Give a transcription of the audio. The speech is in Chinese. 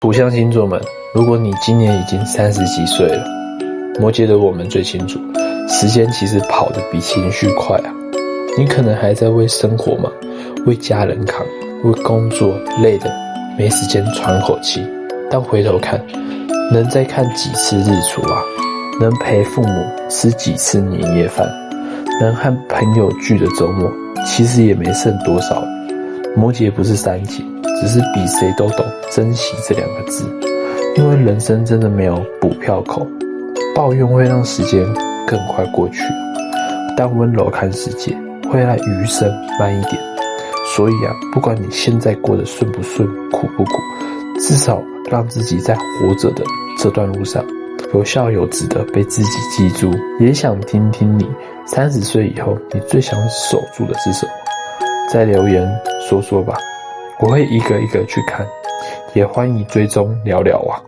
土象星座们，如果你今年已经30几岁了，摩羯的我们最清楚，时间其实跑得比情绪快啊。你可能还在为生活忙，为家人扛，为工作累得没时间喘口气，但回头看，能再看几次日出啊，能陪父母吃几次年夜饭，能和朋友聚的周末，其实也没剩多少。摩羯不是煽情，只是比谁都懂珍惜这2个字。因为人生真的没有补票口，抱怨会让时间更快过去，但温柔看世界会让余生慢一点。所以不管你现在过得顺不顺，苦不苦，至少让自己在活着的这段路上有笑有值得被自己记住。也想听听你30岁以后你最想守住的是什么，在留言说说吧，我会一个一个去看，也欢迎追踪聊聊啊。